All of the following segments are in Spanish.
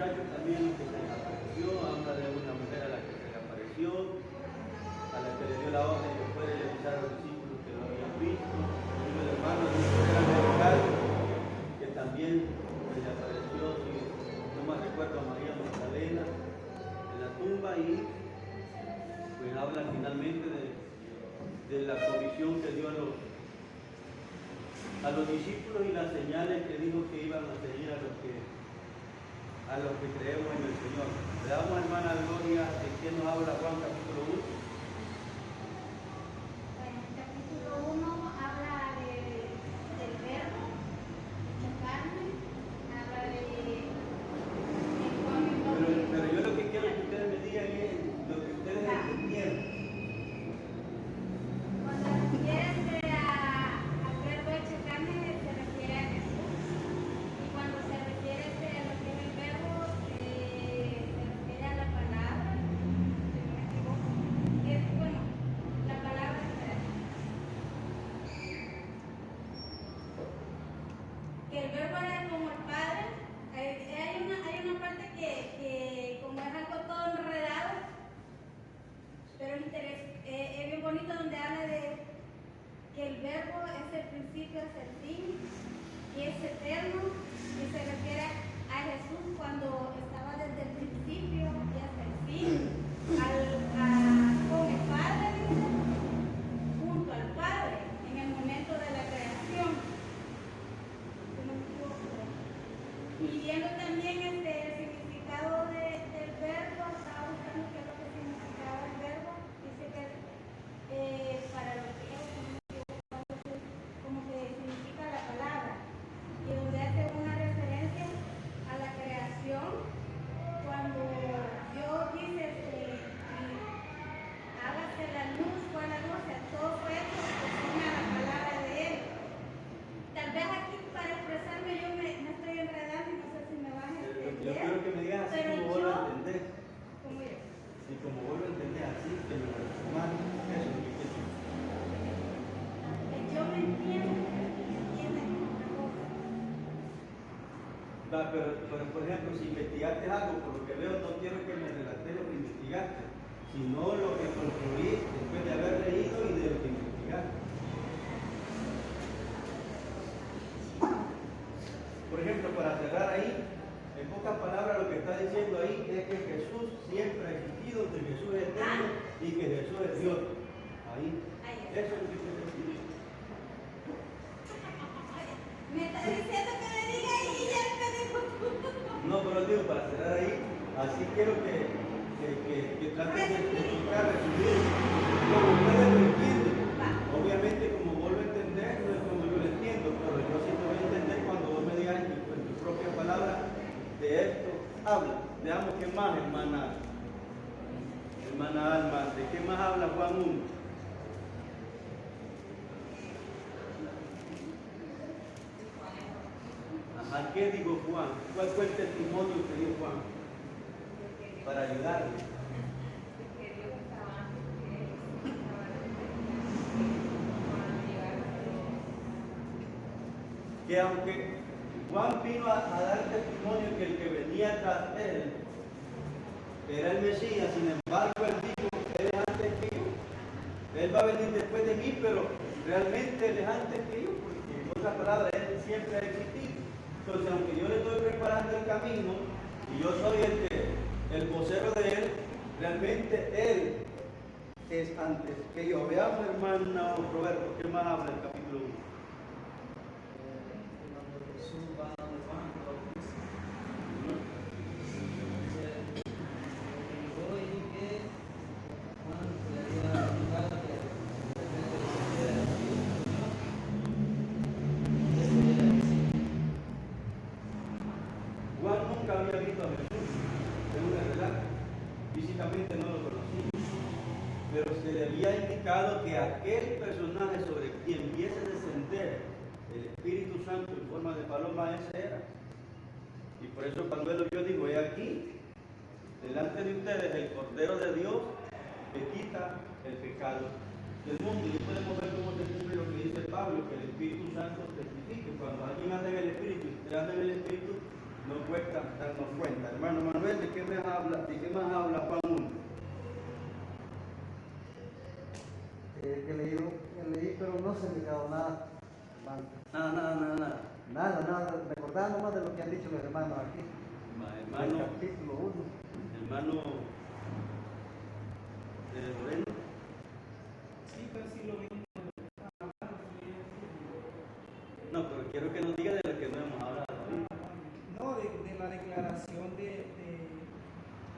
muchacho también que se le apareció, habla de una mujer a la que se le apareció, a la que le dio la orden que fuera y le avisar a los discípulos que lo habían visto. El hermano de era medical, que también se le apareció, si no me recuerdo, a María Magdalena en la tumba, y pues habla finalmente de la provisión que dio a los discípulos y las señales que dijo que iban a seguir a los que creemos en el Señor. Le damos, hermana Gloria, de quién nos habla Juan capítulo 1. En el capítulo 1 habla del verbo, la carne, habla de pero yo lo que quiero que ustedes me digan es lo que ustedes entendieron. Cuando refiere al verbo hecho carne, se refiere a Jesús. Y cuando se refiere a lo que es el verbo, se refiere a la palabra, si no me equivoco. Bueno, la palabra que el verbo era como el Padre. Hay una parte que como es algo todo enredado, pero es bien bonito, donde habla de que el verbo es el principio, es el fin, y es eterno, y se refiere a Jesús cuando estaba desde el principio y hasta el fin, con el Padre, junto al Padre, en el momento de la creación. Y viendo también el significado del verbo, estaba buscando qué es lo que significaba el verbo. Dice que para los griegos, como que significa la palabra, y donde hace una referencia a la creación, cuando Dios dice hágase la luz, fue la luz, o sea, todo fue hecho conforme a la palabra de Él. Tal vez aquí, para expresarme, yo me estoy enredando y no sé si me vas a entender. Yo quiero que me digas así como vos lo entendés. ¿Cómo yo? Y como vos lo entendés así, que me lo más eso es lo que quiero. Yo me entiendo otra cosa. Pero por ejemplo, si investigaste algo, por lo que veo, no quiero que me relates lo que investigaste, sino lo que concluí después de haber leído y de lo que investigaste. Por ejemplo, para cerrar ahí, en pocas palabras lo que está diciendo ahí es que Jesús siempre ha existido, que Jesús es eterno y que Jesús es Dios. Ahí. Eso es lo que quiero decir. Me está diciendo que le diga ahí y ya me dijo. No, pero digo, para cerrar ahí, así quiero que traten de explicar, resumir, como ustedes lo entienden. Obviamente, como vos lo entendés, no es como yo lo entiendo, pero yo sí te voy a entender cuando vos me digas en tu propia palabra de esto. Habla. Veamos qué más, hermana Alma, ¿de qué más habla Juan 1? Ajá, ¿qué dijo Juan? ¿Cuál fue el testimonio que dio Juan? Para ayudarle. Que aunque Juan vino a dar testimonio que el que venía tras él era el Mesías, sin embargo él dijo, él es antes que yo. Él va a venir después de mí, pero realmente él es antes que yo, porque en otras palabras, él siempre ha existido. Entonces, aunque yo le estoy preparando el camino y yo soy el vocero de él, realmente él es antes que yo. Veamos, hermano Roberto, ¿qué más habla el capítulo 1? Jesús va a donde Juan el Bautista. Yo oí que Juan le había indicado que Juan nunca había visto a Jesús, según el relato. Físicamente no lo conocía, pero se le había indicado que aquel personaje sobre quien viese descender el Espíritu Santo en forma de paloma, ese era. Y por eso cuando él lo vio, dijo, he aquí, delante de ustedes el Cordero de Dios que quita el pecado del mundo. Y podemos ver cómo se cumple lo que dice Pablo, que el Espíritu Santo testifique. Cuando alguien anda en el Espíritu y usted anda en el Espíritu, No cuesta darnos cuenta. Hermano Manuel, ¿de qué más habla Juan 1? Que leí, pero no se me quedó nada. Nada. Nada, recordar nomás de lo que han dicho los hermanos aquí. Hermano, El capítulo 1. hermano Moreno. Sí, casi lo mismo. No, pero quiero que nos diga de lo que no hemos hablado. No, de la declaración de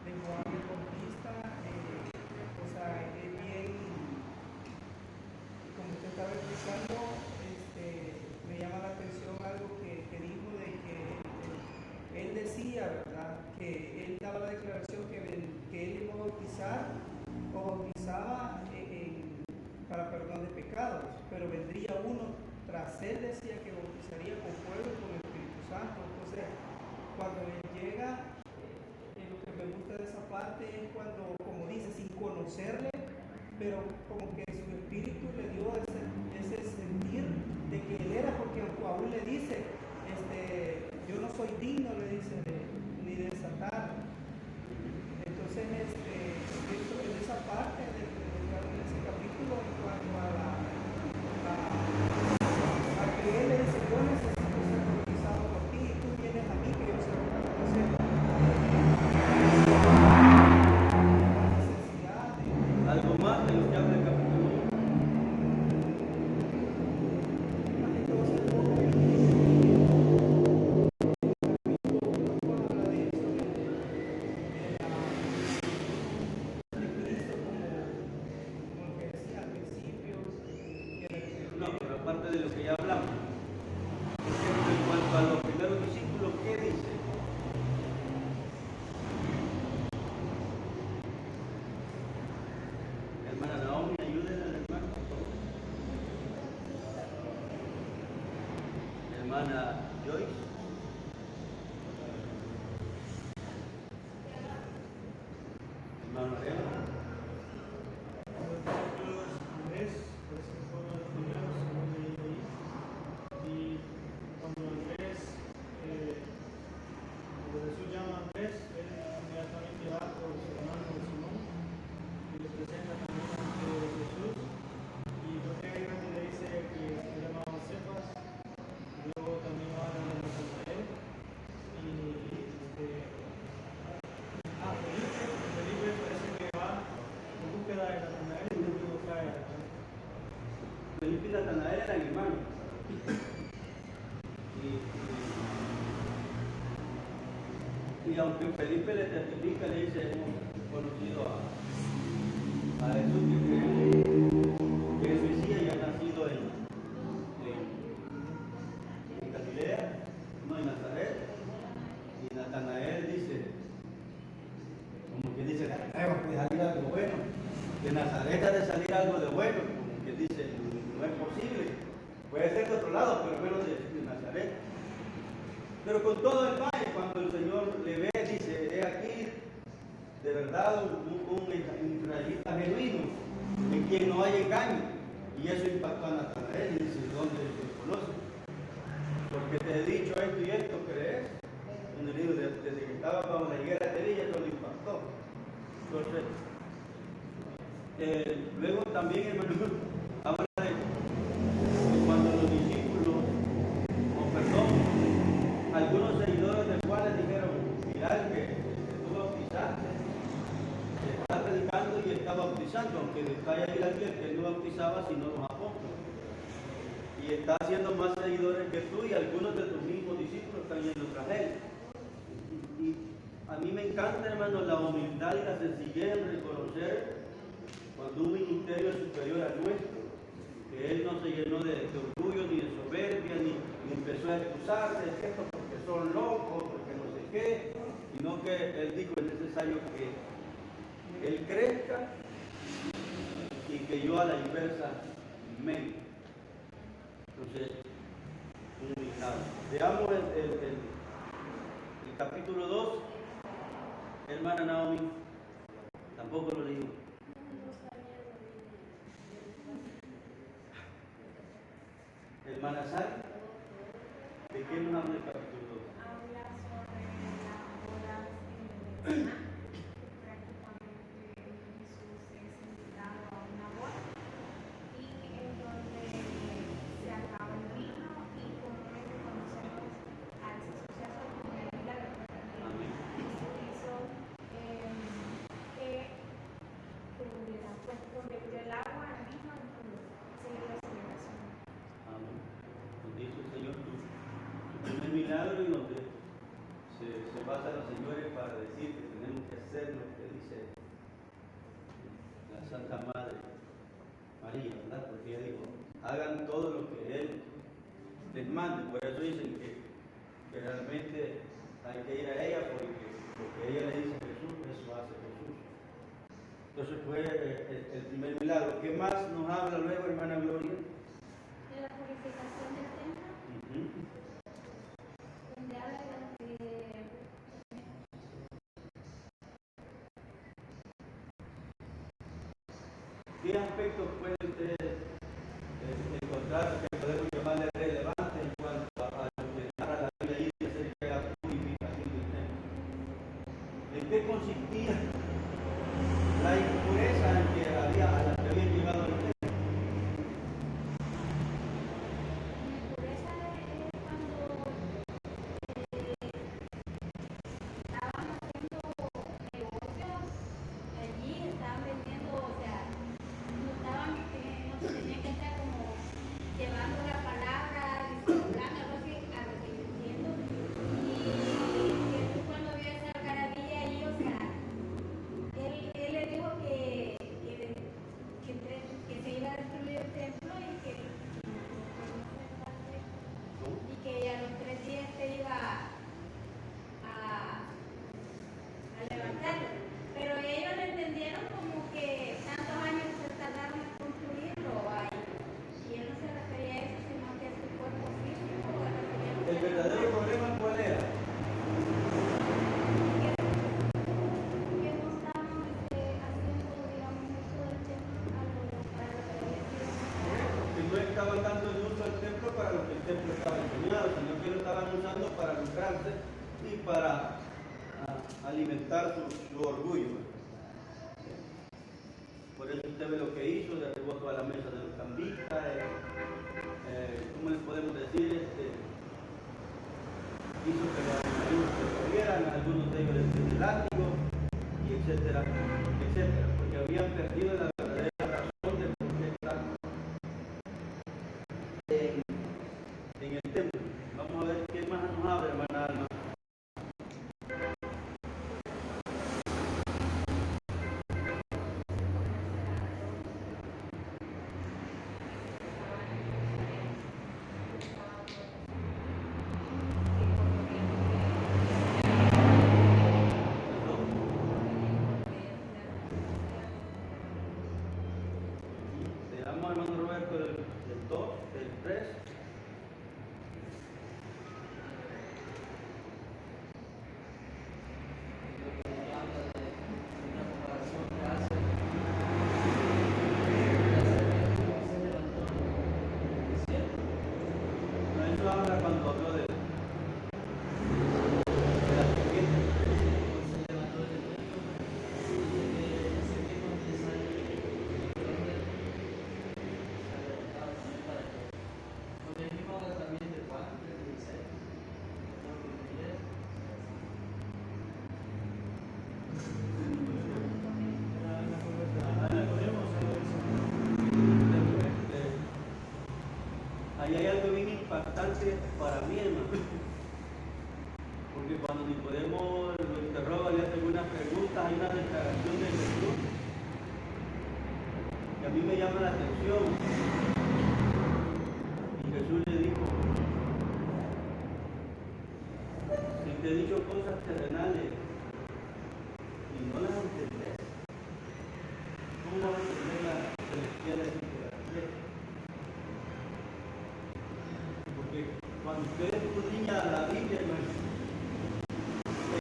Juan el Bautista, o sea, es bien, como usted estaba explicando, me llama la atención algo que dijo de que él decía, ¿verdad? Que él daba la declaración que él iba a bautizar o bautizaba para perdón de pecados, pero vendría uno tras él, decía que bautizaría con fuego y con el Espíritu Santo. Entonces, cuando él llega, lo que me gusta de esa parte es cuando, como dice, sin conocerle, pero como que su espíritu le dio ese sentir de que él era, porque aún le dice, yo no soy digno, le dice, ni de desatar. Entonces, en esa parte, en ese capítulo, en cuanto a que él le dice, yo necesito ser bautizado por ti y tú vienes a mí que yo sea bautizado. La necesidad de... ¿Algo más de lo que habla el capítulo 1? No, pero aparte de lo que ya hablamos, por ejemplo, en cuanto a los primeros discípulos, ¿qué dice? Hermana Naomi, ayúdenle al hermano, por favor. Hermana Joyce. Hermano Ariel. Y cuando Andrés, cuando Jesús llama a Andrés, él inmediatamente va por su hermano Simón y le presenta también ante Jesús. Y lo que hay donde le dice que se llamaba Cefas, luego también va a la Natanael. Y Felipe parece que va en búsqueda de Natanael y luego trae a Natanael. Felipe y Natanael eran hermanos. Y aunque Felipe le testifica, le dice, hemos conocido a Jesús, que es Mesías y ha nacido en Galilea, no en Nazaret. Y Natanael dice, como que dice, tenemos que salir algo bueno. De Nazaret ha de salir algo de bueno, como que dice, no es posible. Puede ser de otro lado, pero menos de Nazaret. Pero con todo el valle, cuando el Señor le ve, dice, he aquí, de verdad, un israelita genuino, en quien no hay engaño. Y eso impactó a Natanael y dice, ¿dónde se conoce? Porque te he dicho esto y esto, ¿crees? En el libro, desde que estaba bajo la higuera de ella, eso lo impactó. Entonces, luego también, hermano, habla de cuando los discípulos, algunos seguidores del cual les dijeron, mirad que tú bautizaste, está predicando y está bautizando, aunque hay alguien que no bautizaba sino los apóstoles. Y está haciendo más seguidores que tú y algunos de tus mismos discípulos están yendo tras él. Y a mí me encanta, hermano, la humildad y la sencillez en reconocer cuando un ministerio es superior al nuestro, que él no se llenó de orgullo ni de soberbia, ni empezó a excusarse de esto porque son locos, porque no sé qué, sino que él dijo es necesario que él crezca y que yo a la inversa mengue. Entonces, humildad. Veamos el capítulo 2, hermana Naomi, tampoco lo digo. Hermana Sara, ¿de qué nos habla el capítulo 2? Habla sobre Caná, que prácticamente Jesús es invitado a una boda y en donde se acaba el vino y comúnmente conocemos a ese suceso como el milagro que Jesús hizo que hubiera pues convertido el agua en vino y seguir la celebración. Amén. Nos dice el Señor tu primer milagro y donde se basan los señores para decir que tenemos que hacer lo que dice la Santa Madre María, ¿verdad? Porque ella dijo, hagan todo lo que Él les mande. Por eso dicen que realmente hay que ir a ella porque lo que ella le dice a Jesús, eso hace Jesús. Entonces fue el primer milagro. ¿Qué más nos habla luego, hermana Gloria? De la purificación del templo, donde habla de ¿Qué aspectos puede usted encontrar que podemos llamarle relevantes en cuanto a lo que narra la Biblia y acerca de la purificación del templo? ¿En qué consistía la impureza en que había a la que habían llegado al templo? impureza es cuando estaban haciendo negocios allí, estaban vendiendo, o sea, no tenían que estar como llevando la palabra, disimulando algo así, a lo que yo entiendo. Y Jesús cuando vio esa algarabía ahí, o sea, él le dijo que se iba a destruir el templo y que a los 3 días se iba a levantarlo. Pero ellos lo entendieron como que tantos años se tardaron en construirlo ahí. Y él no se refería a eso, sino que a su cuerpo físico. ¿El verdadero problema cuál era? Que no estaban haciendo, digamos, uso del templo para lo que había sido. Que no estaban dando el uso al templo para lo que el templo estaba enseñado, sino que lo estaban usando para lucrarse y para alimentar su orgullo. Por eso usted ve lo que hizo, derribó toda la mesa de los cambistas, ¿cómo les podemos decir? Hizo que los marinos se corrieran, algunos de ellos les látigo, y etcétera, etcétera, porque habían perdido la verdadera razón de por qué están en el templo. Vamos a ver qué más nos abre, hermana Alma. Le damos al hermano Roberto del 2, del 3. Eso habla cuando habló de la serpiente. Ahí hay algo bien impactante para mí, hermano. Porque cuando Nicodemo lo interroga, le hace algunas preguntas, hay una declaración de Jesús que a mí me llama la atención. Y Jesús le dijo, si te he dicho cosas terrenales y no las entendés, ¿cómo vas a entender las celestiales y terrenales? Porque cuando ustedes escudriñan la Biblia, hermano,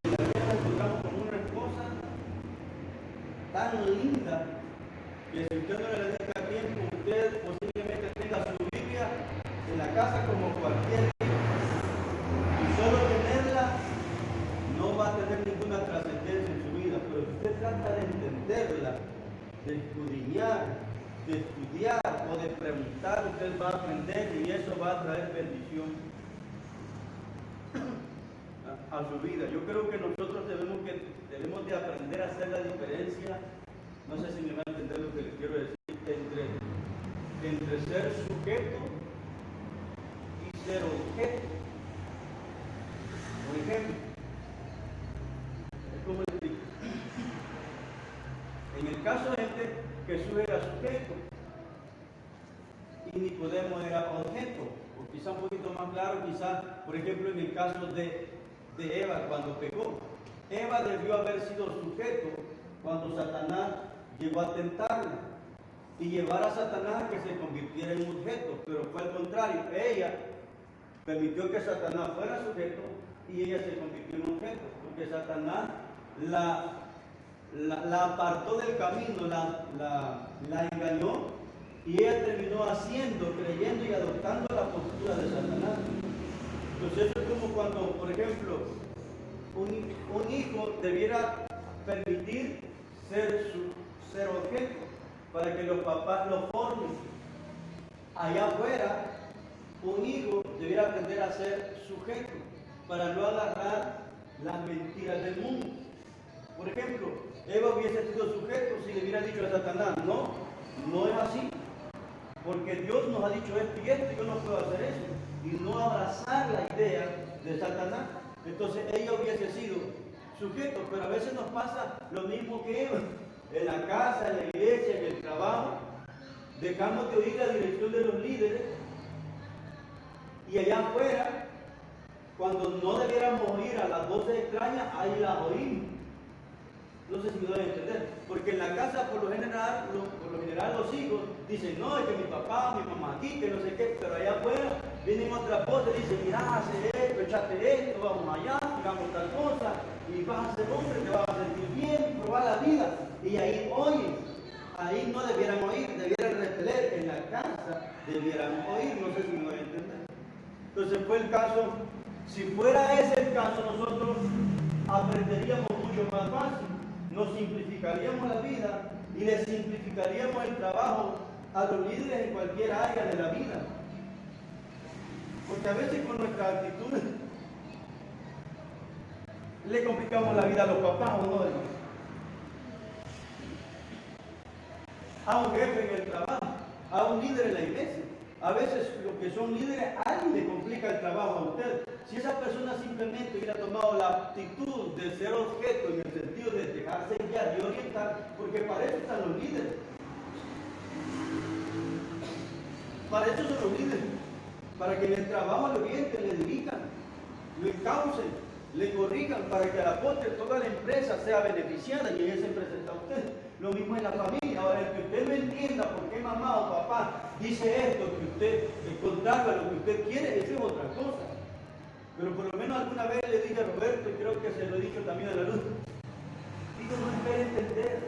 en la Biblia nos encontramos con una cosa tan linda que si usted no le dedica tiempo, usted posiblemente tenga su Biblia en la casa como cualquier y solo tenerla no va a tener ninguna trascendencia en trata de entenderla, de escudriñar, de estudiar o de preguntar, usted va a aprender y eso va a traer bendición a su vida. Yo creo que nosotros debemos de aprender a hacer la diferencia, no sé si me va a entender lo que les quiero decir, entre ser sujeto y ser objeto. Por ejemplo, ¿cómo les digo? En el caso de gente, Jesús era sujeto y Nicodemo era objeto, o quizá un poquito más claro, quizá, por ejemplo, en el caso de Eva cuando pecó. Eva debió haber sido sujeto cuando Satanás llegó a tentarla y llevar a Satanás a que se convirtiera en objeto, pero fue al contrario. Ella permitió que Satanás fuera sujeto y ella se convirtió en objeto, porque Satanás la apartó del camino, la engañó y ella terminó haciendo, creyendo y adoptando la postura de Satanás. Entonces eso es como cuando, por ejemplo, un hijo debiera permitir ser objeto para que los papás lo formen. Allá afuera, un hijo debiera aprender a ser sujeto para no agarrar las mentiras del mundo. Por ejemplo, Eva hubiese sido sujeto si le hubiera dicho a Satanás, no es así, porque Dios nos ha dicho esto y esto, y yo no puedo hacer eso, y no abrazar la idea de Satanás. Entonces ella hubiese sido sujeto, pero a veces nos pasa lo mismo que Eva, en la casa, en la iglesia, en el trabajo, dejamos de oír la dirección de los líderes, y allá afuera, cuando no debiéramos oír a las voces extrañas, ahí las oímos. No sé si me doy a entender, porque en la casa por lo general los hijos dicen, no, es que mi papá, mi mamá aquí, que no sé qué, pero allá afuera vienen otras voces, dicen, mira, hace esto, echate esto, vamos allá, hagamos tal cosa, y vas a ser hombre, te vas a sentir bien, probar la vida, y ahí oyen, ahí no debieran oír, debieran repeler, en la casa debieran oír, no sé si me voy a entender. Entonces fue el caso, si fuera ese el caso, nosotros aprenderíamos mucho más fácil. Nos simplificaríamos la vida y le simplificaríamos el trabajo a los líderes en cualquier área de la vida. Porque a veces con nuestra actitud le complicamos la vida a los papás, ¿o no? A un jefe en el trabajo, a un líder en la iglesia. A veces los que son líderes, alguien le complica el trabajo a usted. Si esa persona simplemente hubiera tomado la actitud de ser objeto en el sentido de dejarse guiar y orientar, porque para eso están los líderes. Para eso son los líderes. Para que en el trabajo lo orienten, le dirijan, lo encaucen, le corrijan, para que a la postre toda la empresa sea beneficiada y ella se presenta a usted. Lo mismo en la familia. Ahora, el que usted no entienda por qué mamá o papá dice esto, que usted, el contrario a lo que usted quiere, eso es otra cosa. Pero por lo menos alguna vez le dije a Roberto, y creo que se lo he dicho también a la luz, digo, no espere entender,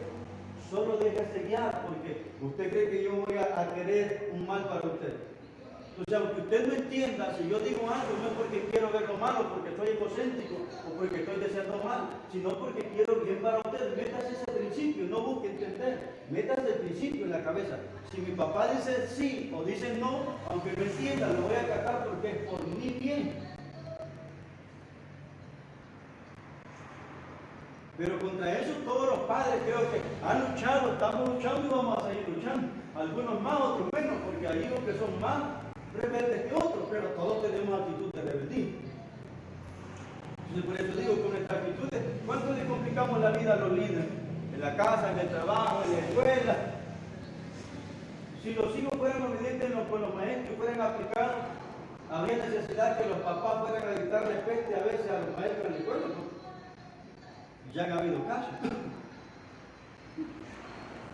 solo déjese guiar, porque usted cree que yo voy a querer un mal para usted. Entonces, aunque usted no entienda, si yo digo algo, no es porque quiero ver lo malo, porque soy egocéntrico o porque estoy deseando mal, sino porque quiero bien para usted. Métase ese principio, no busque entender, métase el principio en la cabeza. Si mi papá dice sí o dice no, aunque no entienda, lo voy a acatar porque es por mi bien. Pero contra eso todos los padres creo que han luchado, estamos luchando y vamos a seguir luchando. Algunos más, otros menos, porque hay hijos que son más rebeldes que otros, pero todos tenemos actitud de rebeldía. Entonces por eso digo, con nuestras actitudes, ¿cuánto le complicamos la vida a los líderes? En la casa, en el trabajo, en la escuela. Si los hijos fueran obedientes con los maestros, fueran aplicados, habría necesidad que los papás fueran a gritarle peste a veces a los maestros en la escuela, ¿no? Ya han habido casos.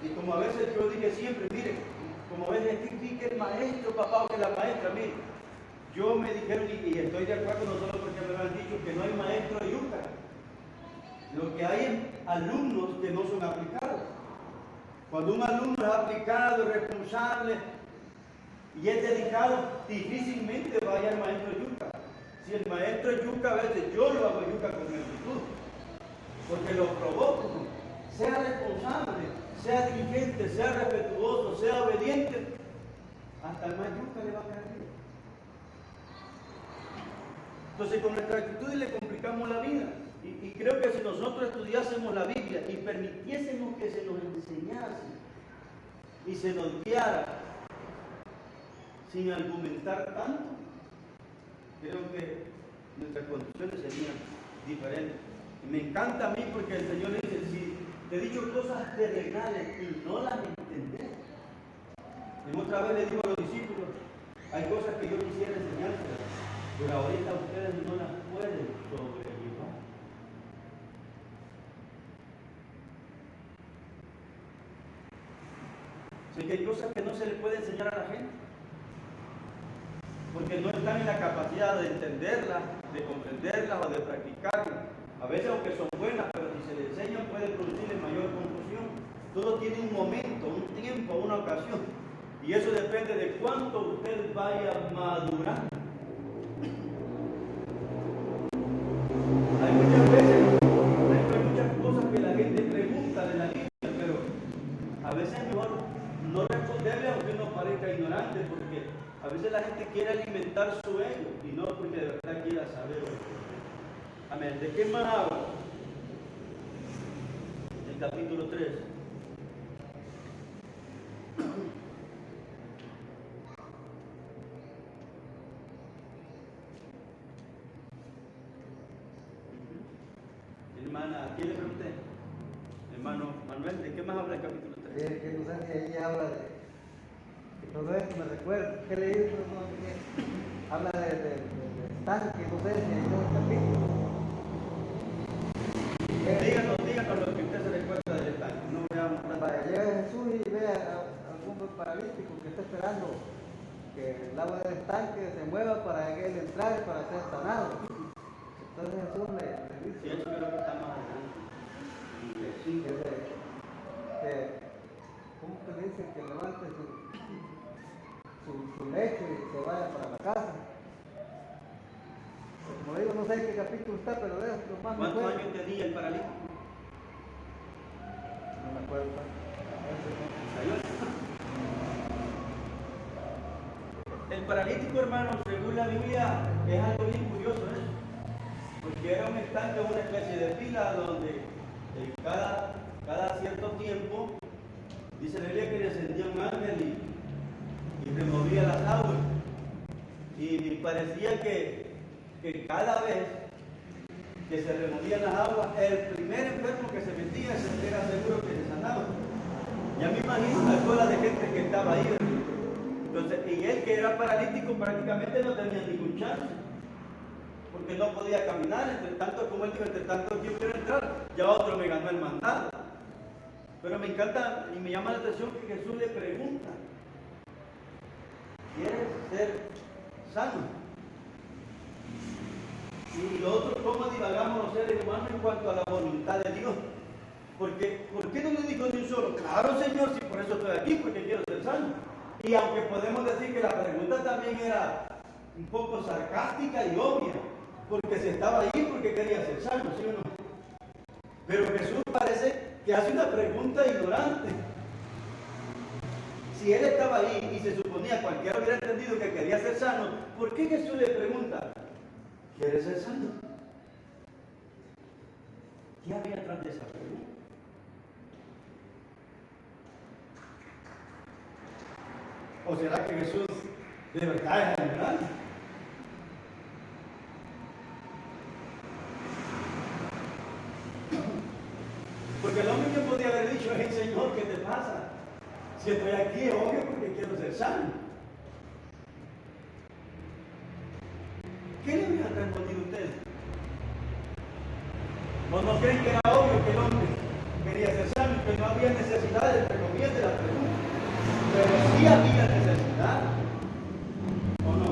Y como a veces yo dije siempre, mire, como a veces que el maestro, papá, o que la maestra, mire, yo me dijeron, y estoy de acuerdo no solo porque me lo han dicho, que no hay maestro de yuca. Lo que hay es alumnos que no son aplicados. Cuando un alumno es aplicado, responsable y es dedicado, difícilmente vaya el maestro yuca. Si el maestro es yuca, a veces yo lo hago yuca con mi actitud, porque lo provoco. sea responsable, sea diligente, sea respetuoso, sea obediente, hasta el más yuca le va a caer bien. Entonces con nuestra actitud le complicamos la vida. Y creo que si nosotros estudiásemos la Biblia y permitiésemos que se nos enseñase y se nos guiara sin argumentar tanto, creo que nuestras condiciones serían diferentes. Y me encanta a mí porque el Señor le dice, si te he dicho cosas terrenales y no las entendés. Y otra vez le digo a los discípulos, hay cosas que yo quisiera enseñárselas, pero ahorita ustedes no las pueden sobrellevar. Así que hay cosas que no se le puede enseñar a la gente, porque no están en la capacidad de entenderlas, de comprenderlas o de practicarlas. A veces aunque son buenas, pero si se les enseñan puede producirle mayor confusión. Todo tiene un momento, un tiempo, una ocasión. Y eso depende de cuánto usted vaya madurando. Hay muchas veces, hay muchas cosas que la gente pregunta de la Biblia, pero a veces es mejor no responderle aunque uno parezca ignorante, porque a veces la gente quiere alimentar su ego y no porque de verdad quiera saber. Amén. ¿De qué más habla? El capítulo 3. Hermana, ¿a quién le pregunté? Hermano Manuel, ¿de qué más habla el capítulo 3? Que no sé si ahí habla de todo esto, me recuerda, que leí, pero no sé qué. Habla de estanque, no sé si ahí en el capítulo. Díganos lo que usted se recuerda del estanque. No veamos tanto. Vaya, llega Jesús y ve a algún paralítico que está esperando que el agua del estanque se mueva para que él entrar y para ser sanado. Entonces Jesús le dice, Sí, eso creo que está más adelante. ¿cómo que le dice? Que levante su lecho y se vaya para la casa. Pues como digo, no sé en qué capítulo está, pero es lo más me ¿Cuántos acuerdo. años tenía el paralítico? No me acuerdo. El paralítico, hermano, según la Biblia, es algo bien curioso, porque era un estanque, una especie de pila donde cada cierto tiempo, dice la Biblia que descendía un ángel y removía las aguas. Y parecía que cada vez que se removían las aguas, el primer enfermo que se metía era seguro que se sanaba. Ya me imagino la cola de gente que estaba ahí. Entonces, y él que era paralítico prácticamente no tenía ningún chance, porque no podía caminar, entre tanto, como él dijo, entre tanto yo quiero entrar, ya otro me ganó el mandado. Pero me encanta y me llama la atención que Jesús le pregunta, ¿quieres ser sano? Y lo otro, ¿cómo divagamos los seres humanos en cuanto a la voluntad de Dios? Porque, ¿por qué no le dijo ni un solo? Claro, Señor, si por eso estoy aquí, porque quiero ser sano. Y aunque podemos decir que la pregunta también era un poco sarcástica y obvia, porque se estaba ahí porque quería ser sano, ¿sí o no? Pero Jesús parece que hace una pregunta ignorante. Si él estaba ahí y se suponía cualquiera hubiera entendido que quería ser sano, ¿por qué Jesús le pregunta, ¿quieres ser sano? ¿Qué había atrás de esa pregunta? ¿O será que Jesús de verdad es general? Porque el hombre que podía haber dicho, hey Señor, ¿qué te pasa? Si estoy aquí es obvio porque quiero ser sano. ¿Qué le hubieran respondido ustedes? ¿O no creen que era obvio que el hombre quería ser sano y que no había necesidad de comillas de la pregunta? Pero sí había necesidad, ¿o no?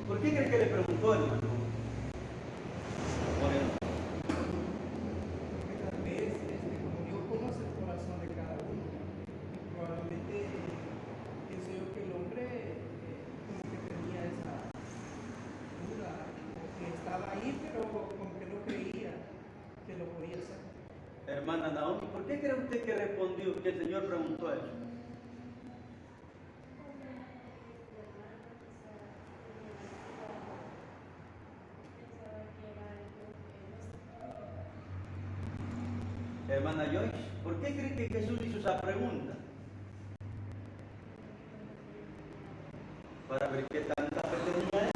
¿Por qué cree que le preguntó, hermano? Porque tal vez, como Dios conoce el corazón de cada uno, probablemente pienso yo que el hombre como que tenía esa duda, que estaba ahí, pero como que no creía ¿Por qué cree usted que respondió, que el Señor preguntó eso? Hermana Joyce, ¿por qué cree que Jesús hizo esa pregunta? Para ver qué tanta fe tenía él.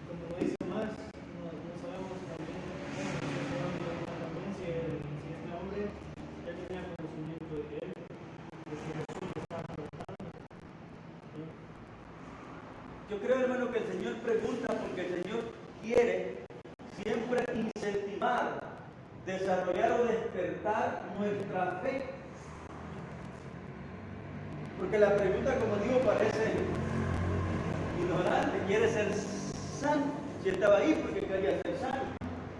Como dice más, no sabemos también si este hombre ya tenía conocimiento de que Jesús estaba preguntando. Yo creo, hermano, que el Señor pregunta porque el Señor quiere siempre incentivar, desarrollar o despertar nuestra fe. Porque la pregunta, como digo, parece ignorante, quiere ser sano. Si estaba ahí porque quería ser sano.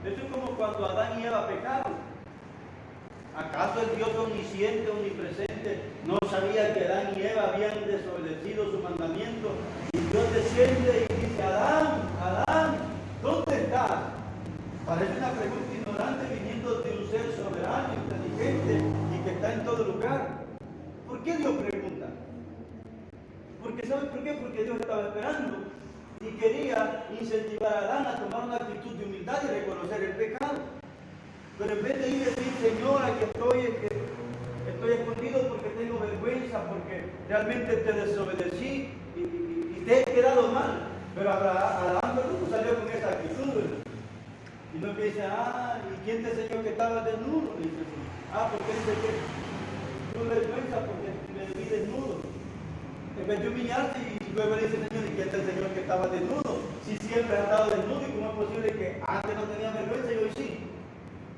Eso es como cuando Adán y Eva pecaron. ¿Acaso el Dios omnisciente, omnipresente, no sabía que Adán y Eva habían desobedecido su mandamiento? Y Dios desciende y dice: Adán, Adán, ¿dónde estás? Parece una pregunta ignorante viniendo de un ser soberano, inteligente y que está en todo lugar. ¿Por qué Dios pregunta? Porque ¿sabe por qué? Porque Dios estaba esperando y quería incentivar a Adán a tomar una actitud de humildad y reconocer el pecado. Pero en vez de ir y decir: Señor, aquí estoy escondido porque tengo vergüenza, porque realmente te desobedecí y te he quedado mal. Pero Adán salió con esa actitud, ¿verdad? Y no que dice: ¿y quién te enseñó que estabas desnudo? Dice así: porque dice que tuve vergüenza porque me vi desnudo. En vez de humillarte y luego dice: Señor, ¿y quién te enseñó que estabas desnudo? Si siempre has estado desnudo, ¿y cómo es posible que antes no tenía vergüenza y hoy sí?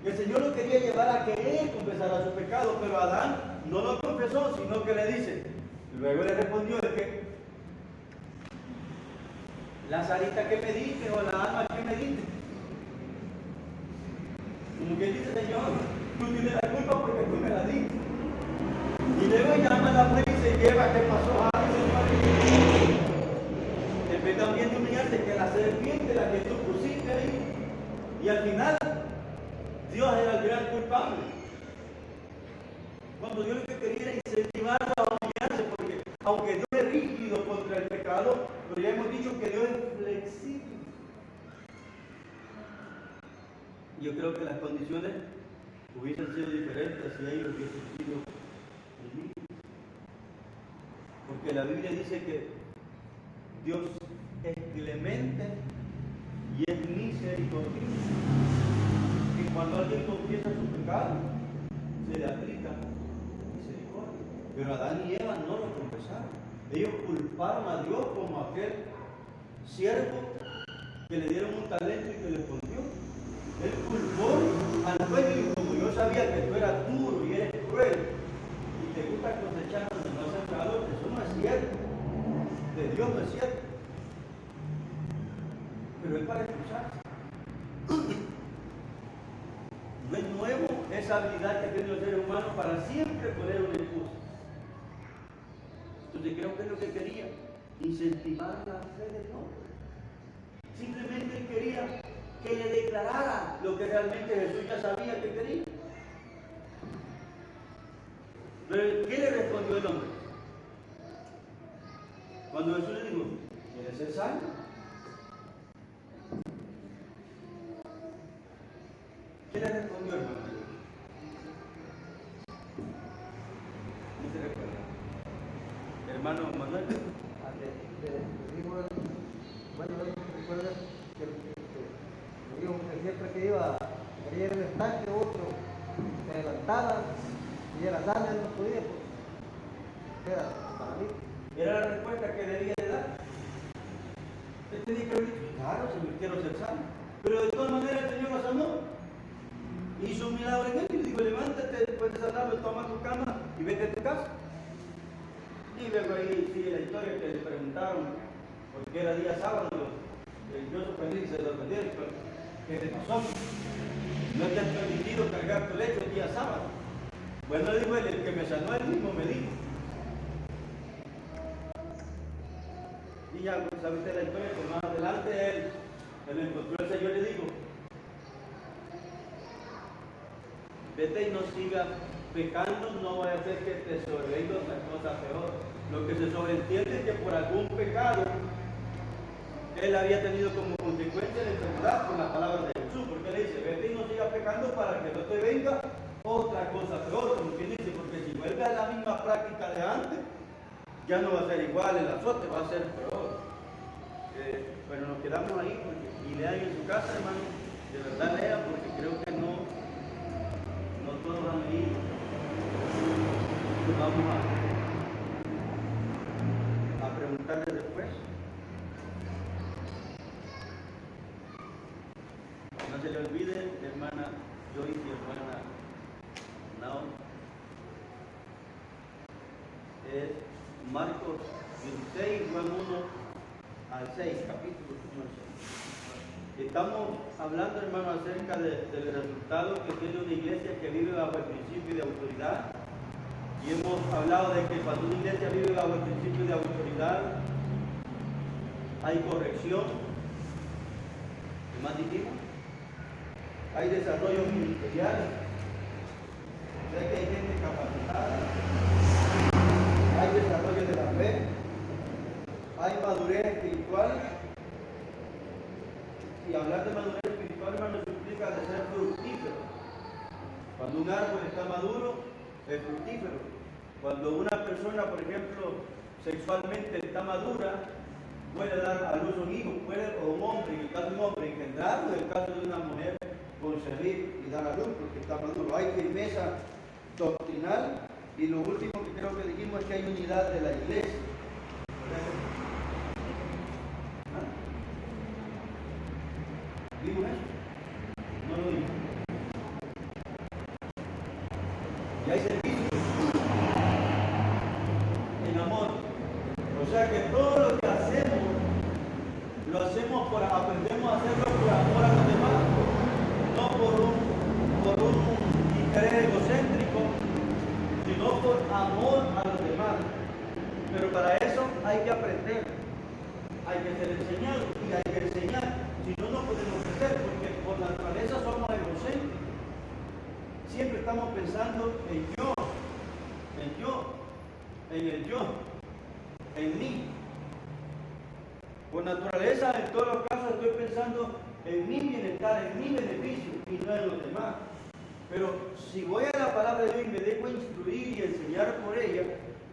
Y el Señor lo quería llevar a que él confesara su pecado, pero Adán no lo confesó, sino que le dice, luego le respondió: es que la salita que me diste o la alma que me diste. Como que dice: Señor, tú tienes la culpa porque tú me la diste. Y luego llama a la mujer y se lleva: ¿qué pasó? Señor. En vez también de humillarse, que la serpiente, la que tú pusiste ahí. Y al final, Dios era el gran culpable. Cuando Dios lo que quería era incentivarlo a humillarse, porque aunque Dios es rígido contra el pecado, pero ya hemos dicho que Dios es flexible. Yo creo que las condiciones hubiesen sido diferentes si ellos hubiesen sido humildes. Porque la Biblia dice que Dios es clemente y es misericordioso. Que cuando alguien confiesa su pecado, se le aplica misericordia. Pero Adán y Eva no lo confesaron. Ellos culparon a Dios como aquel siervo que le dieron un talento y que le escondió. Él culpó al dueño y como yo sabía que tú eras duro y eres cruel y te gusta cosechar donde no has sembrado, eso no es cierto. De Dios no es cierto. Pero es para excusarse. No es nuevo esa habilidad que tienen los seres humanos para siempre poner una excusa. Entonces creo que es lo que quería, incentivar la fe del hombre. Simplemente él quería que le declarara lo que realmente Jesús ya sabía que quería. Pero ¿qué le respondió el hombre? Cuando Jesús le dijo: ¿quieres ser sano? ¿Qué le respondió, hermano? ¿Qué se recuerda? Hermano Manuel. Bueno, recuerda que me dijo que siempre que iba a ir al estanque, otro se levantaba y era darle, no podía, porque era para mí. Era la respuesta que debía de dar. Él tenía que haber dicho: claro, Señor, quiero ser sano. Pero de todas maneras el Señor lo sanó. Hizo un milagro en él y le dijo: levántate, después de sanarlo, toma tu cama y vete a tu casa. Y luego ahí sigue la historia que le preguntaron, porque era día sábado. Yo sorprendí y se sorprendieron: ¿qué te pasó? No te has permitido cargar tu lecho el día sábado. Bueno, le dijo él: el que me sanó él mismo me dijo. Y ya sabiste la historia, que más adelante él encontró al Señor y le dijo: vete y no sigas pecando, no vaya a hacer que te sobrevenga otra cosa peor. Lo que se sobreentiende es que por algún pecado él había tenido como consecuencia la enfermedad por la palabra de Jesús, porque él dice, vete y no sigas pecando para que no te venga otra cosa peor, como quien dice, porque si vuelve a la misma práctica de antes, ya no va a ser igual el azote, va a ser peor. Bueno, nos quedamos ahí y lean en su casa, hermano, de verdad lean, porque creo que no todos han leído. Vamos a preguntarle después. No se le olvide, hermana Joyce y hermana Naomi. Es Marcos 16, Juan 1 al 6, capítulo 1 al 6. Estamos hablando, hermano, acerca del resultado que tiene una iglesia que vive bajo el principio de autoridad. Y hemos hablado de que cuando una iglesia vive bajo el principio de autoridad, hay corrección. ¿Qué más dijimos? Hay desarrollo ministerial. O sea que hay gente capacitada. Hay desarrollo de la fe. Hay madurez espiritual. Y hablar de madurez espiritual, hermano, implica de ser fructífero. Cuando un árbol está maduro, es fructífero. Cuando una persona, por ejemplo, sexualmente está madura, puede dar a luz un hijo, puede, o un hombre, en el caso de un hombre, engendrarlo, en el caso de una mujer, concebir y dar a luz, porque está maduro. Hay firmeza doctrinal, y lo último que creo que dijimos es que hay unidad de la iglesia. ¿Vimos eso? No lo vimos. Y hay servicio en amor. O sea que todo lo que hacemos, lo hacemos aprendemos a hacerlo por amor a los demás, no por un interés egocéntrico, sino por amor a los demás. Pero para eso hay que aprender, hay que ser enseñado y hay que enseñar. Si no, no podemos crecer, porque por naturaleza somos egocéntricos. Siempre estamos pensando en yo, en el yo, en mí. Por naturaleza, en todos los casos, estoy pensando en mi bienestar, en mi beneficio y no en los demás. Pero si voy a la palabra de Dios y me dejo instruir y enseñar por ella,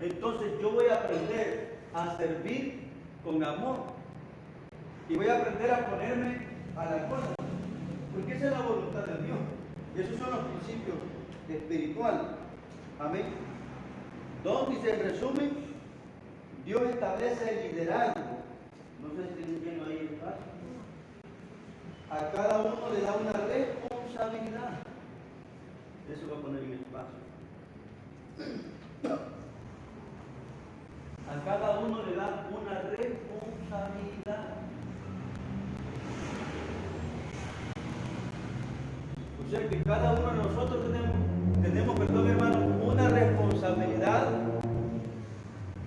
entonces yo voy a aprender a servir con amor. Y voy a aprender a ponerme a la cosa. Porque esa es la voluntad de Dios. Y esos son los principios espirituales. Amén. Donde dice en resumen, Dios establece el liderazgo. No sé si estoy viendo ahí el paso. A cada uno le da una responsabilidad. Eso va a poner en el espacio. A cada uno le da una responsabilidad. O sea que cada uno de nosotros tenemos, perdón, hermano, una responsabilidad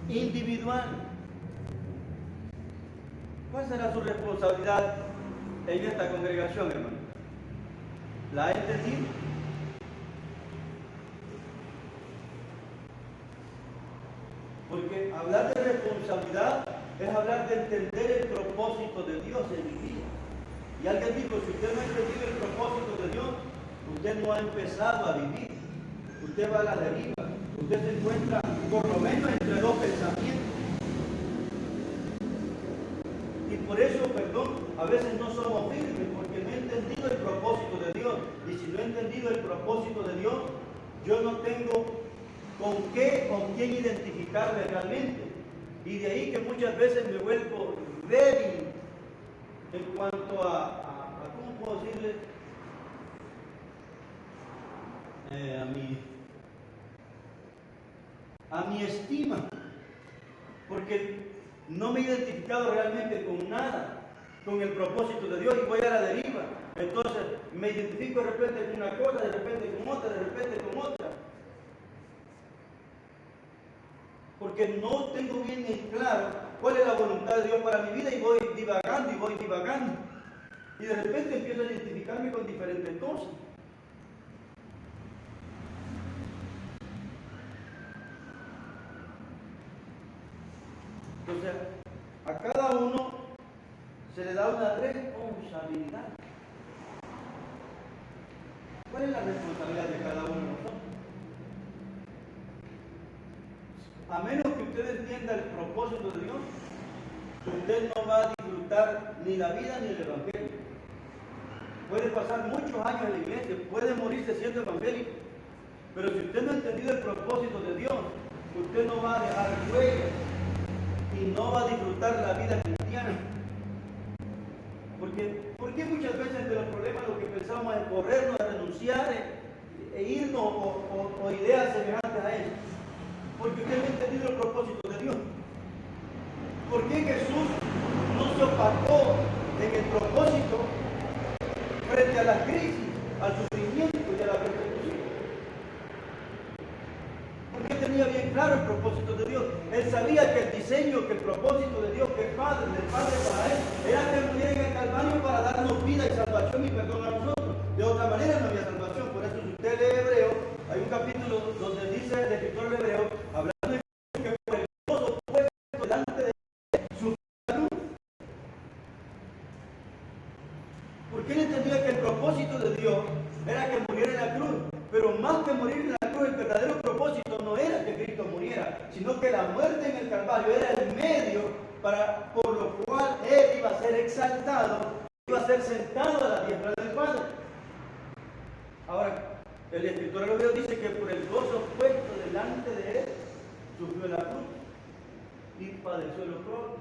individual. ¿Cuál será su responsabilidad en esta congregación, hermano? ¿La ha entendido? Porque hablar de responsabilidad es hablar de entender el propósito de Dios en mi vida. Y alguien dijo, si usted no ha entendido el propósito de Dios, usted no ha empezado a vivir. Usted va a la deriva. Usted se encuentra por lo menos entre dos pensamientos. Y por eso, perdón, a veces no somos firmes, porque no he entendido el propósito de Dios. Y si no he entendido el propósito de Dios, yo no tengo con qué o quién identificarme realmente. Y de ahí que muchas veces me vuelvo débil en cuanto a ¿cómo puedo decirle? A mi estima. Porque no me he identificado realmente con nada, con el propósito de Dios, y voy a la deriva. Entonces me identifico de repente con una cosa, de repente con otra, de repente con otra. Porque no tengo bien en claro cuál es la voluntad de Dios para mi vida y voy divagando y voy divagando. Y de repente empiezo a identificarme con diferentes cosas. Entonces, a cada uno se le da una responsabilidad. ¿Cuál es la responsabilidad de cada uno de nosotros? A menos que usted entienda el propósito de Dios, usted no va a disfrutar ni la vida ni el evangelio. Puede pasar muchos años en la iglesia, puede morirse siendo evangélico, pero si usted no ha entendido el propósito de Dios, usted no va a dejar huella y no va a disfrutar la vida cristiana. ¿Por qué muchas veces de los problemas lo que pensamos es corrernos, a renunciar e irnos o ideas semejantes a eso? Porque usted no ha entendido el propósito de Dios. ¿Por qué Jesús no se opacó en el propósito frente a la crisis, al sufrimiento y a la persecución? Porque él tenía bien claro el propósito de Dios. Él sabía que el diseño, que el propósito de Dios, que el Padre, del Padre para él, era que muriera en el Calvario para darnos vida y salvación y perdón a nosotros. De otra manera no había salvación. Por eso si usted lee Hebreo, hay un capítulo donde dice el escritor de Hebreo, hablando de que por el gozo puesto delante de su salud. Porque él entendía que el propósito de Dios era que muriera en la cruz. Pero más que morir en la cruz, el verdadero propósito no era que Cristo muriera, sino que la muerte en el Calvario era el medio por lo cual él iba a ser exaltado, iba a ser sentado a la diestra del Padre. Ahora, el escritor hebreo dice que por el gozo puesto delante de él, sufrió la cruz y padeció el oprobio.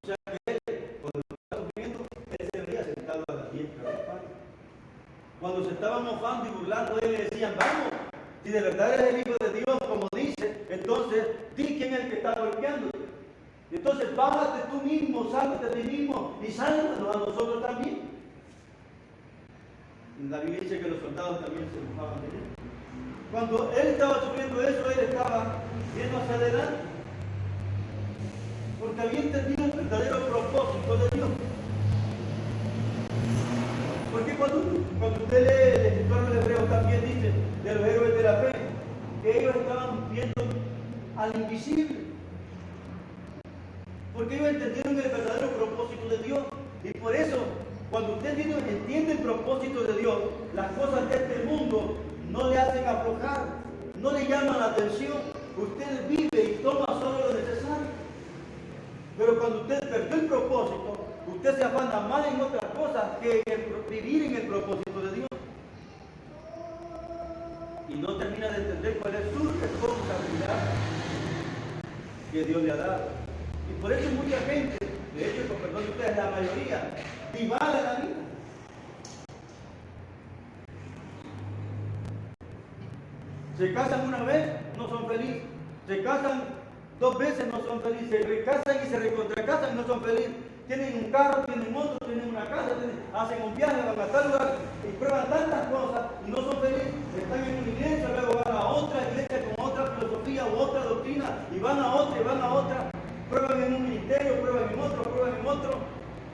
O sea que él, cuando estaba sufriendo, él se veía sentado a la diestra del Padre. Cuando se estaban mofando y burlando de él, le decían, vamos, si de verdad eres el Hijo de Dios, como dice, entonces di quién es el que está golpeándote. Entonces bájate tú mismo, sálvate a ti mismo y sálvanos a nosotros también. La Biblia dice que los soldados también se mofaban de él. Cuando él estaba sufriendo eso, él estaba viendo hacia adelante, porque había entendido el verdadero propósito de Dios. Porque cuando usted lee el escritor de Hebreos también dice de los héroes de la fe, que ellos estaban viendo al invisible. Porque ellos entendieron el verdadero propósito de Dios. Y por eso, cuando usted entiende el propósito de Dios, las cosas de este mundo no le hacen aflojar, no le llaman la atención. Usted vive y toma solo lo necesario. Pero cuando usted perdió el propósito, usted se afana más en otras cosas que vivir en el propósito de Dios. Y no termina de entender cuál es su responsabilidad que Dios le ha dado. Y por eso mucha gente, de hecho, con perdón de ustedes, la mayoría, divaga la vida. Se casan una vez, no son felices. Se casan 2 veces, no son felices. Se recasan y se recontracasan y no son felices. Tienen un carro, tienen moto, tienen una casa, hacen un viaje, van a tal lugar y prueban tantas cosas y no son felices. Están en una iglesia, luego van a otra iglesia con otra filosofía u otra doctrina y van a otra y van a otra. Prueban en un ministerio, prueban en otro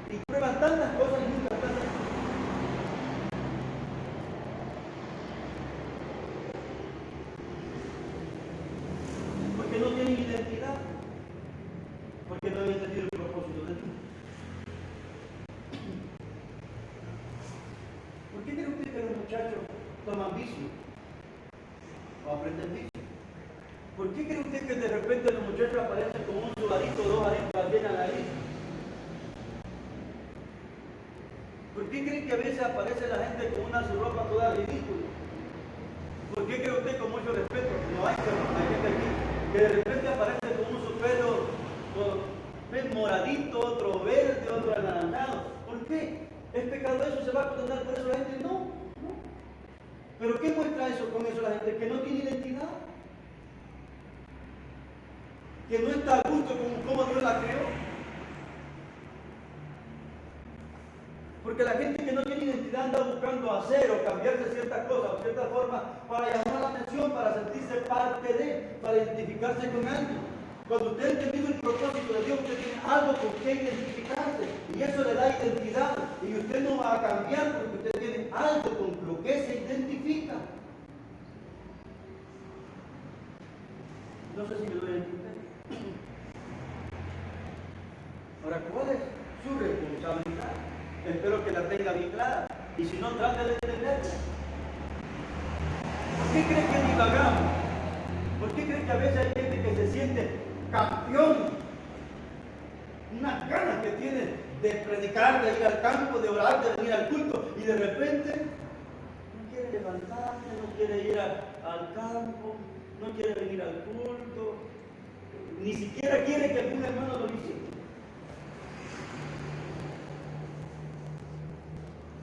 y prueban tantas cosas y nunca están. Porque no tienen identidad, porque no han entendido el propósito de Dios. ¿Por qué cree usted que los muchachos toman vicio o aprenden vicio? ¿Por qué cree usted que de repente los muchachos aparecen con un sudadito, 2 arepas bien a la nariz? ¿Por qué cree que a veces aparece la gente con una su ropa toda ridícula? ¿Por qué cree usted, con mucho respeto, no hay gente aquí, que de repente aparece con un su pelo moradito, otro verde, otro anaranjado? ¿Por qué? ¿Es pecado eso? ¿Se va a condenar por eso la gente? No. ¿Pero qué muestra eso con eso la gente? Que no tiene identidad. Que no está a gusto con cómo Dios la creó. Porque la gente que no tiene identidad anda buscando hacer o cambiarse ciertas cosas o ciertas formas para llamar la atención, para sentirse parte de, para identificarse con alguien. Cuando usted ha entendido el propósito de Dios, usted tiene algo con que identificarse y eso le da identidad y usted no va a cambiar porque usted tiene algo con lo que se identifica. No sé si me doy a entender. Ahora, ¿cuál es su responsabilidad? Espero que la tenga bien clara. Y si no, trate de entenderla. ¿Por qué cree que divagamos? ¿Por qué cree que a veces hay gente que se siente campeón? Unas ganas que tiene de predicar, de ir al campo, de orar, de venir al culto, y de repente no quiere levantarse, no quiere ir al campo, no quiere venir al culto, ni siquiera quiere que algún hermano lo visite.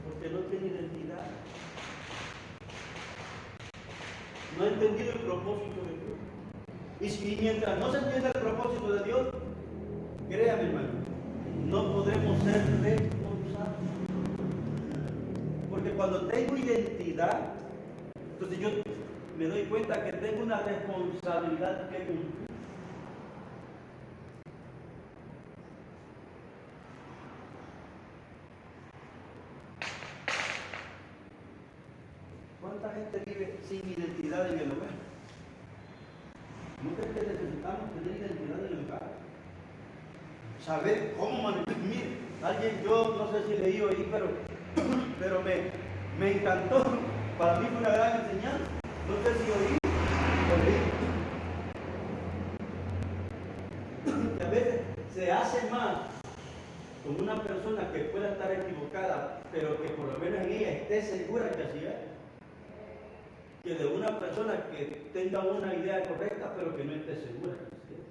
Porque no tiene identidad. No ha entendido el propósito de Dios. Y mientras no se entienda el propósito de Dios, créame, hermano, no podremos ser responsables. Porque cuando tengo identidad, entonces yo me doy cuenta que tengo una responsabilidad que cumplir. ¿Cuánta gente vive sin identidad en el hogar? ¿No crees que necesitamos tener identidad en el hogar? Saber cómo manejar. Mire, alguien, yo no sé si leí o oí, pero me encantó. Para mí fue una gran enseñanza. No sé si oí o leí. Que a veces se hace más con una persona que pueda estar equivocada, pero que por lo menos en ella esté segura que así es, que de una persona que tenga una idea correcta, pero que no esté segura que así es.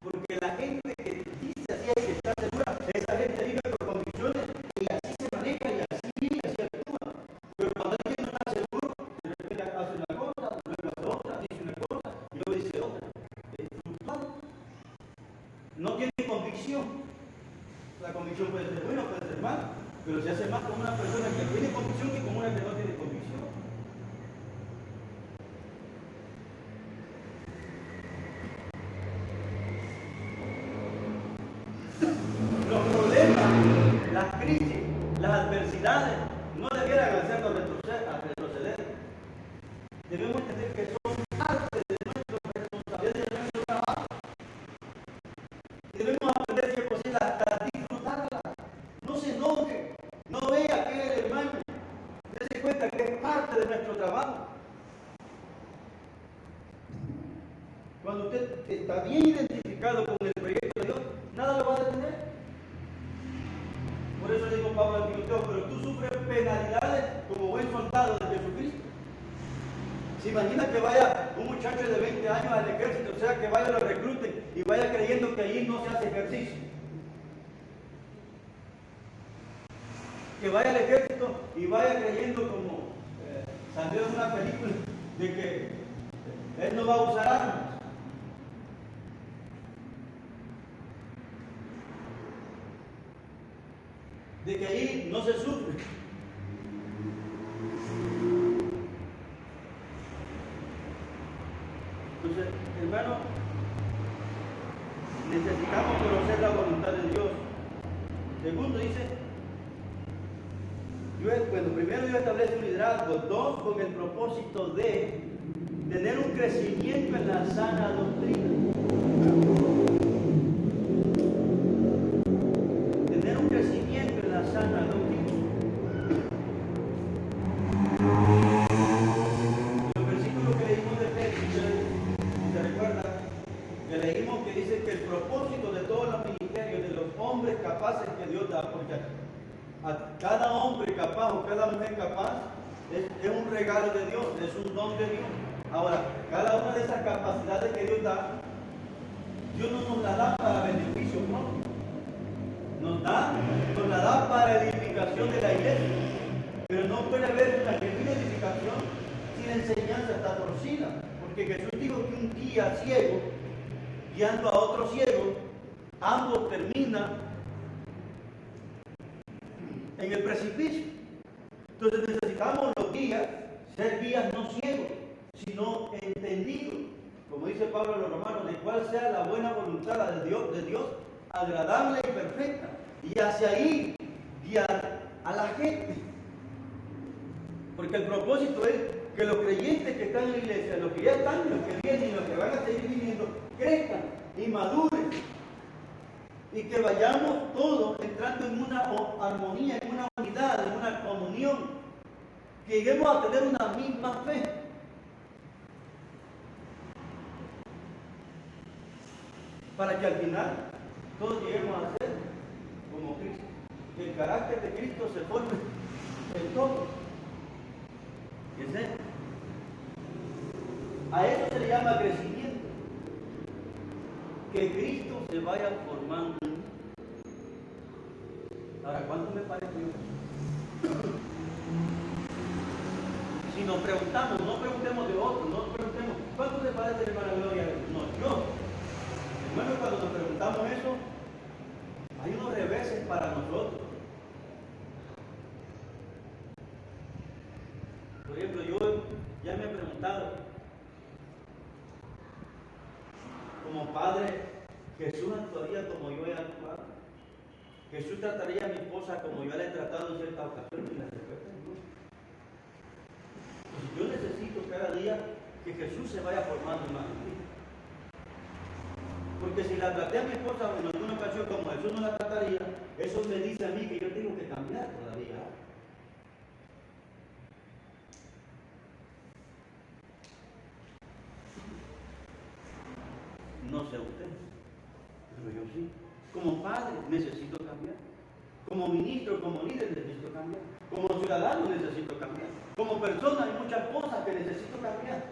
Porque la gente que dice así es que está segura, esa gente vive por convicciones y así se maneja y así vive y así actúa. Pero cuando alguien no está seguro, de repente hace una cosa, luego hace otra, dice una cosa y luego dice otra. Es frustrado. No tiene convicción. La convicción puede ser buena, puede ser mala, pero se hace más con una persona que tiene convicción que con una que no tiene convicción. Los problemas, las crisis, las adversidades no debieran hacernos retroceder. Debemos entender que son parte de nuestra responsabilidad, de nuestro trabajo. Y debemos aprender que posible hasta disfrutarla. No se enoje, no vea que el hermano, dése cuenta que es parte de nuestro trabajo. Cuando usted está bien identificado con el proyecto de Dios, nada lo va a detener. Por eso le digo Pablo a Timoteo, pero tú sufres penalidades como buen soldado de Jesucristo. ¿Se imagina que vaya un muchacho de 20 años al ejército, o sea, que vaya, lo recluten y vaya creyendo que allí no se hace ejercicio? Que vaya al ejército y vaya creyendo, como salió en una película, de que él no va a usar armas. De que ahí no se sufre. Entonces, hermano, necesitamos conocer la voluntad de Dios. Segundo, dice, primero Dios establece un liderazgo. Dos, con el propósito de tener un crecimiento en la sana doctrina. Tener un crecimiento en la sana doctrina. Los versículos que leímos de Efesios, ¿se recuerda? Que leímos que dice que el propósito de todos los ministerios, de los hombres capaces que Dios da, porque a cada hombre capaz o cada mujer capaz es un regalo de Dios, es un don de Dios. Ahora, cada una de esas capacidades que Dios da, Dios no nos la da para beneficio propio. Nos la da para edificación de la iglesia. Pero no puede haber una genuina edificación si la enseñanza está torcida. Porque Jesús dijo que un guía ciego, guiando a otro ciego, ambos terminan en el precipicio. Entonces necesitamos los guías, ser guías no ciegos, sino entendidos. Como dice Pablo a los romanos, de cuál sea la buena voluntad de Dios, agradable y perfecta. Y hacia ahí guiar a la gente. Porque el propósito es que los creyentes que están en la iglesia, los que ya están, los que vienen y los que van a seguir viniendo, crezcan y maduren. Y que vayamos todos entrando en una armonía, en una unidad, en una comunión. Que lleguemos a tener una misma fe. Para que al final todos lleguemos a ser como Cristo. Que el carácter de Cristo se forme en todos. A eso se le llama crecimiento. Que Cristo se vaya formando. Ahora, ¿cuánto me parece eso? Si nos preguntamos, no preguntemos de otros, no preguntemos, ¿cuánto te parece, hermana Gloria? No, yo. Hermano, cuando nos preguntamos eso, hay unos reveses para nosotros. Por ejemplo, yo ya me he preguntado, como padre, ¿Jesús actuaría como yo he actuado? ¿Jesús trataría a mi esposa como yo la he tratado en ciertas ocasiones y la respeto? Pues yo necesito cada día que Jesús se vaya formando más en mí. Porque si la traté a mi esposa en alguna ocasión como Jesús no la trataría, eso me dice a mí que yo tengo que cambiar todavía. No sé usted, pero yo sí. Como padre necesito cambiar. Como ministro, como líder necesito cambiar. Como ciudadano necesito cambiar. Como persona hay muchas cosas que necesito cambiar.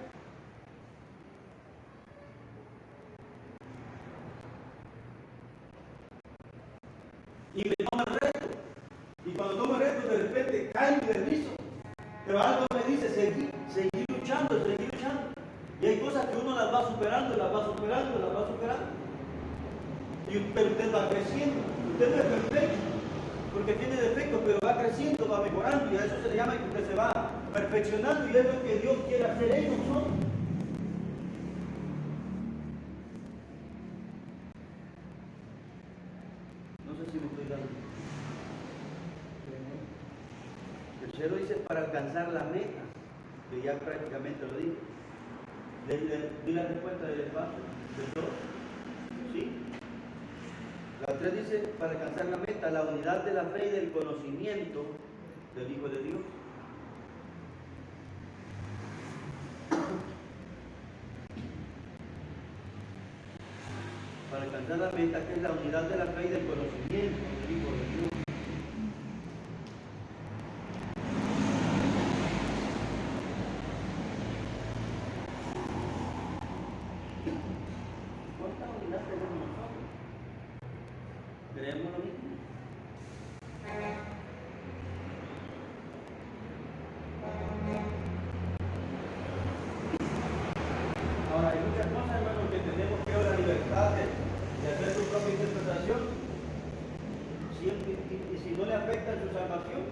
Y me tomo el reto. Y cuando tomo el reto, de repente caigo de riso. Pero algo me dice, seguir luchando. Y hay cosas que uno las va superando, las va superando. Pero usted va creciendo. Usted no es perfecto, porque tiene defectos, pero va creciendo, va mejorando. Y a eso se le llama que usted se va perfeccionando. Y es lo que Dios quiere hacer en nosotros. No sé si me estoy dando. El cielo dice para alcanzar la meta, que ya prácticamente lo dije. ¿Vi la respuesta del espacio? ¿De todo? ¿Sí? La 3 dice para alcanzar la meta, la unidad de la fe y del conocimiento del Hijo de Dios. Para alcanzar la meta, que es la unidad de la fe y del conocimiento del Hijo de Dios. ¿Cuánta unidad tenemos nosotros? ¿Creemos lo mismo? Ahora, hay muchas cosas, hermanos, que tenemos que dar la libertad de hacer su propia interpretación. Y si no le afecta su salvación.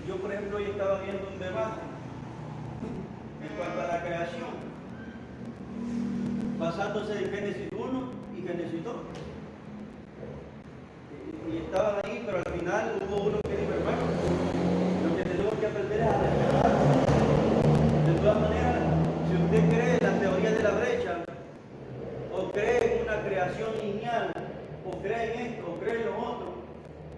Yo, por ejemplo, hoy estaba viendo un debate en cuanto a la creación, basándose en Génesis 1 y Génesis 2. Y estaban ahí, pero al final hubo uno que dijo, hermano, lo que tenemos que aprender es a respetar. De todas maneras, si usted cree en la teoría de la brecha, o cree en una creación lineal, o cree en esto, o cree en lo otro,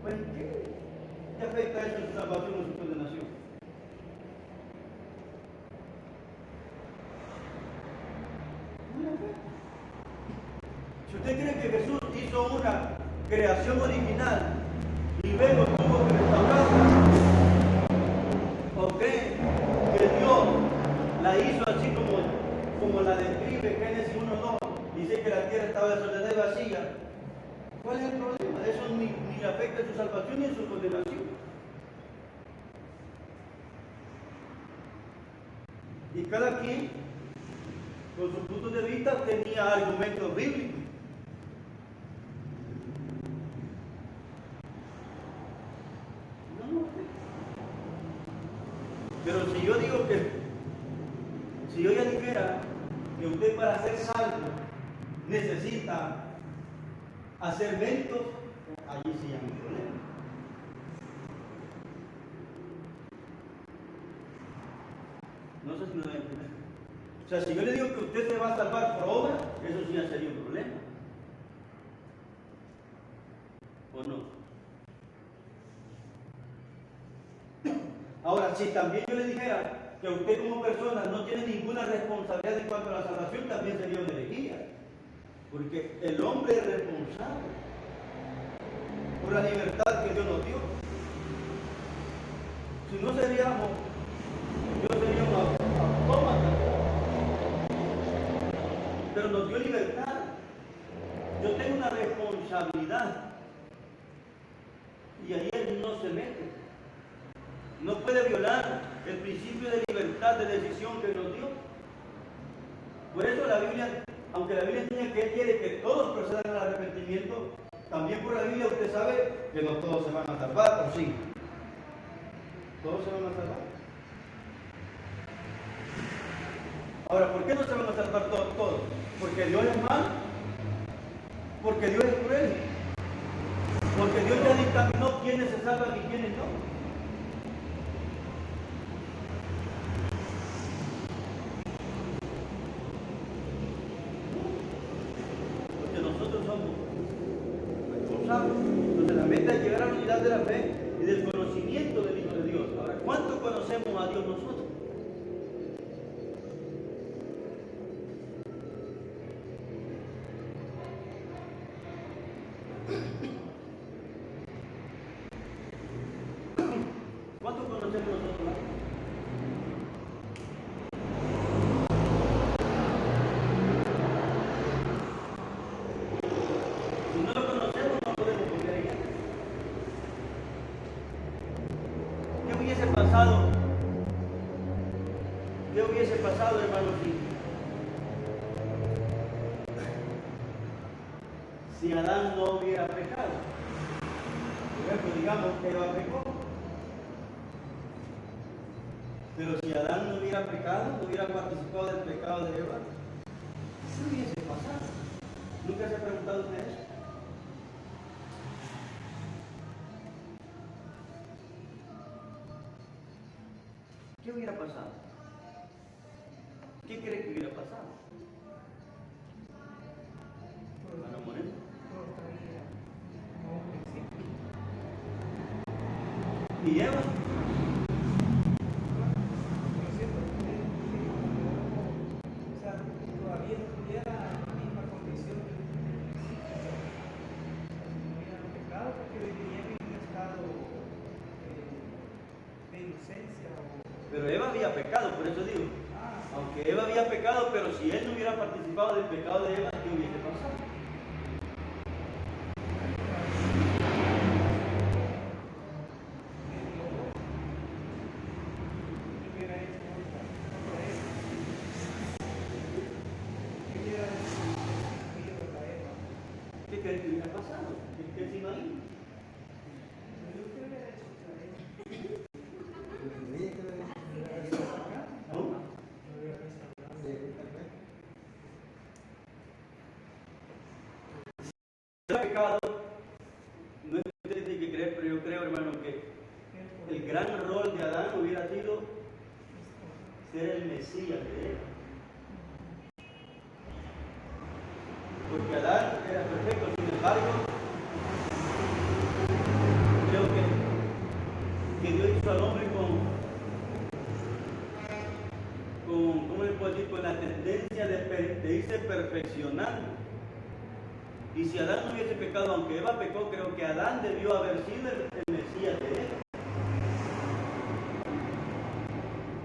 pues ¿qué afecta eso en su salvación o su condenación? No le afecta. Si usted cree que Jesús hizo una creación original y luego tuvo que restaurarla, o cree que Dios la hizo así como la describe Génesis 1:2, dice que la tierra estaba desordenada y vacía, ¿cuál es el problema? Eso ni afecta a su salvación ni a su condenación. Y cada quien, con su punto de vista, tenía argumentos bíblicos. Pero si yo digo si yo ya dijera que usted para ser salvo necesita hacer méritos, allí sí hay un problema. No sé si me da a entender. O sea, si yo le digo que usted se va a salvar por obra, eso sí ya sería un problema. ¿O no? Ahora, si también yo le dijera que usted como persona no tiene ninguna responsabilidad en cuanto a la salvación, también sería una herejía. Porque el hombre es responsable por la libertad que Dios nos dio. Si no seríamos, yo sería un autómata. Pero nos dio libertad. Yo tengo una responsabilidad. Y ahí Él no se mete. No puede violar el principio de libertad de decisión que nos dio. Por eso la Biblia, aunque la Biblia enseña que Él quiere que todos procedan al arrepentimiento, también por la Biblia usted sabe que no todos se van a salvar, ¿o sí? ¿Todos se van a salvar? Ahora, ¿por qué no se van a salvar todos? ¿Porque Dios es malo? ¿Porque Dios es cruel? ¿Porque Dios ya dictaminó quiénes se salvan y quiénes no? Entonces la meta es llegar a la unidad de la fe y del conocimiento del Hijo de Dios. Ahora, ¿cuánto conocemos a Dios nosotros? ¿Cuánto conocemos nosotros a Dios? ¿Qué hubiese pasado, hermanos, si Adán no hubiera pecado? Por ejemplo, digamos que Eva pecó. Pero si Adán no hubiera pecado, no hubiera participado del pecado de Eva, ¿qué hubiese pasado? ¿Nunca se ha preguntado usted eso? ¿Qué hubiera pasado? ¿Qué cree que hubiera pasado? ¿Van a morir? ¿Y Eva? O sea, todavía no tuviera la misma condición no hubiera pecado porque viviría en un estado de inocencia. Pero Eva había pecado, por eso digo. Aunque Eva había pecado, pero si él no hubiera participado del pecado de Eva, ¿qué hubiese pasado? ¿Qué creen que hubiera pasado? ¿Qué se imagina? Pecado, no es que usted tiene que creer, pero yo creo, hermano, que el gran rol de Adán hubiera sido ser el Mesías de él. Porque Adán era perfecto, sin embargo, creo que Dios hizo al hombre ¿cómo le puedo decir? Con la tendencia de irse perfeccionando. Y si Adán no hubiese pecado, aunque Eva pecó, creo que Adán debió haber sido el Mesías de él.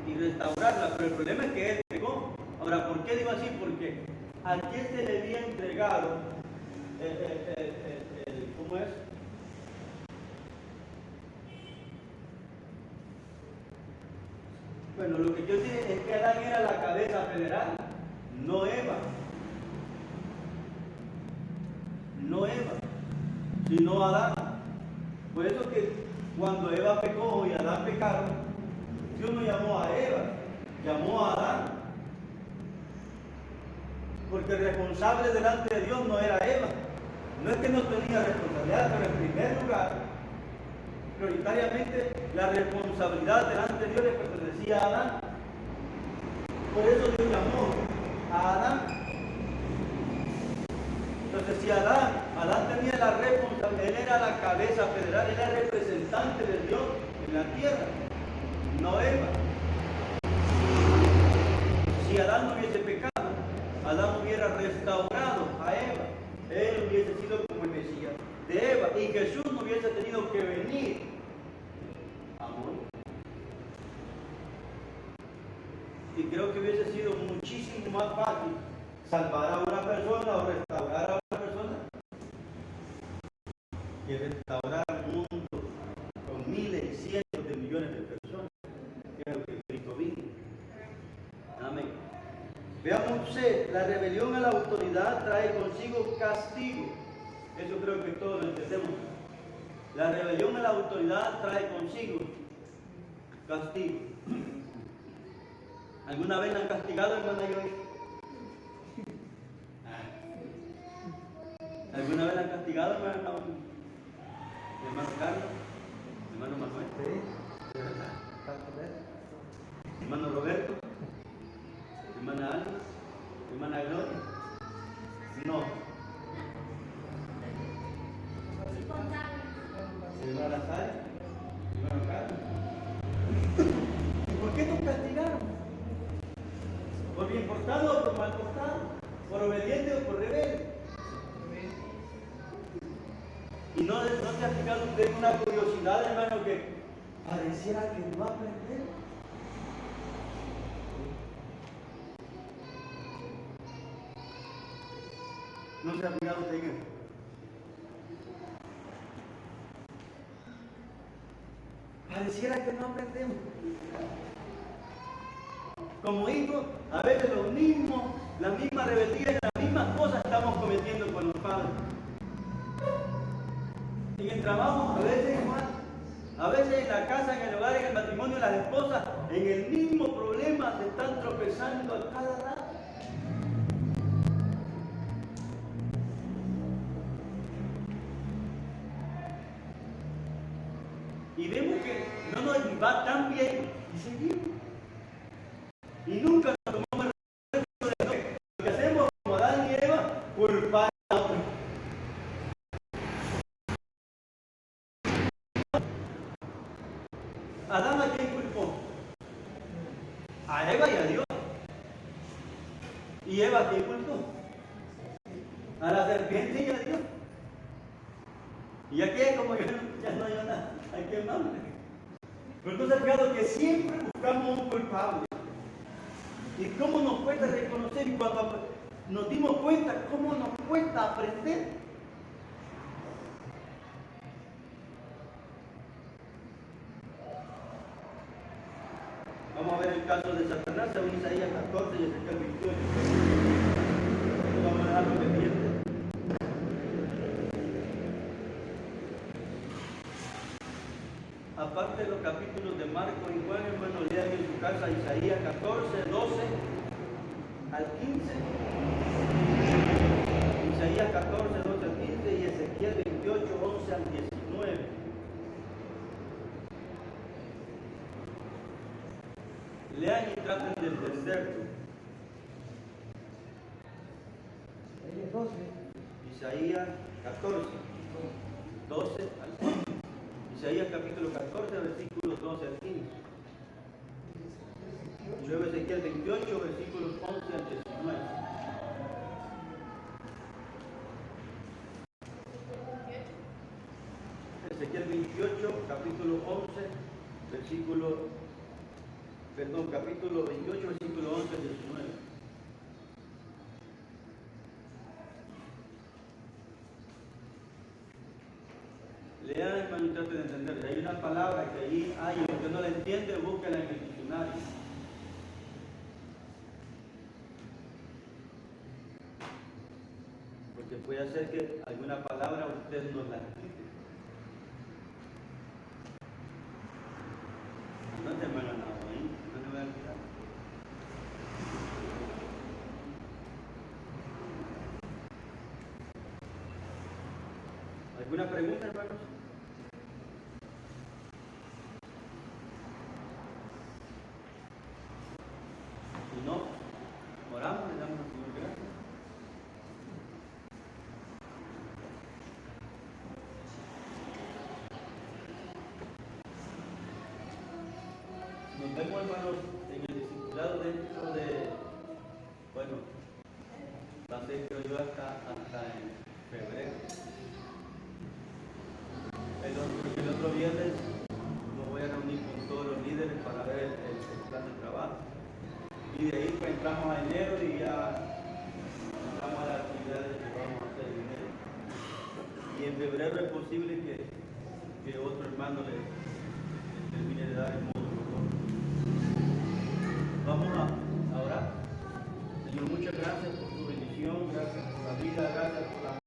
Y restaurarla, pero el problema es que él pecó. Ahora, ¿por qué digo así? Porque ¿a quién se le había entregado ¿cómo es? Bueno, lo que yo digo es que Adán era la cabeza federal, no Eva. No Eva, sino Adán. Por eso que cuando Eva pecó y Adán pecaron, Dios no llamó a Eva, llamó a Adán. Porque el responsable delante de Dios no era Eva. No es que no tenía responsabilidad, pero en primer lugar, prioritariamente, la responsabilidad delante de Dios le pertenecía a Adán. Por eso Dios llamó a Adán. Entonces, si Adán tenía la responsabilidad, él era la cabeza federal, él era el representante de Dios en la tierra, no Eva. Si Adán no hubiese pecado, Adán hubiera restaurado a Eva. Él hubiese sido como el Mesías de Eva y Jesús no hubiese tenido que venir a morir. Y creo que hubiese sido muchísimo más fácil salvar a una persona o restaurar a una persona que restaurar al mundo con miles y cientos de millones de personas, que es lo que Cristo vino. Amén. Veamos C, la rebelión a la autoridad trae consigo castigo. Eso creo que todos lo entendemos. La rebelión a la autoridad trae consigo castigo. ¿Alguna vez la han castigado, hermana Joy? ¿Alguna vez la han castigado, hermano Carlos? ¿Hermano Manuel? Sí, ¿Hermano Roberto? ¿Hermana Alma? ¿Hermana Gloria? No. ¿Hermana Sara? ¿Hermano Carlos? ¿Y por qué nos castigaron? ¿Por bien portado o por mal portado? ¿Por obediente o por rebelde? ¿Y no se ha fijado usted en una curiosidad, hermano, que pareciera que no va a aprender? ¿No se ha fijado usted en eso? Pareciera que no aprendemos. Como hijos, a veces lo mismo, la misma rebeldía y las mismas cosas estamos cometiendo con los padres. En el trabajo, a veces igual. A veces en la casa, en el hogar, en el matrimonio, las esposas, en el mismo problema se están tropezando a cada rato. Y vemos que no nos va tan bien y seguimos. Y nunca nos tomamos el reto de lo que hacemos como Adán y Eva, culpar a otro. Adán, ¿a quién culpó? A Eva y a Dios. ¿Y Eva a quién culpó? A la serpiente y a Dios. Y aquí es como que ya no hay nada, hay que más. Pero entonces fíjate que siempre buscamos un culpable. Y cómo nos cuesta reconocer, y cuando nos dimos cuenta, cómo nos cuesta aprender. Vamos a ver el caso de Satanás, según Isaías 14 y Ezequiel 28. Vamos a dejarlo pendiente. Aparte de los capítulos de Marcos y Juan, hermanos, lean en su casa Isaías 14, 12 al 15. Isaías 14, 12 al 15 y Ezequiel 28, 11 al 19. Lean y traten de entenderlo. Isaías 14, 12 al 15. Isaías capítulo 14, versículos 12 al 15. Y luego Ezequiel 28, versículos 11 al 19. Ezequiel 28, capítulo 11, capítulo 28, versículo 11 al 19. Lean, hermano, y trate de entender. Hay una palabra que ahí hay, y usted no la entiende, búsquela en el diccionario. Porque puede ser que alguna palabra usted no la entiende. No te hermano, nada ahí, no te voy a olvidar. ¿Alguna pregunta, hermanos? Si no, vemos, hermanos, en el discipulado dentro de, bueno, va a ser, creo yo, hasta en febrero. El otro viernes me voy a reunir con todos los líderes para ver el plan de trabajo. Y de ahí pues, entramos a enero y ya entramos a las actividades que vamos a hacer en enero. Y en febrero es posible que otro hermano le termine de dar el módulo. Vamos a orar. Señor, muchas gracias por tu bendición, gracias por la vida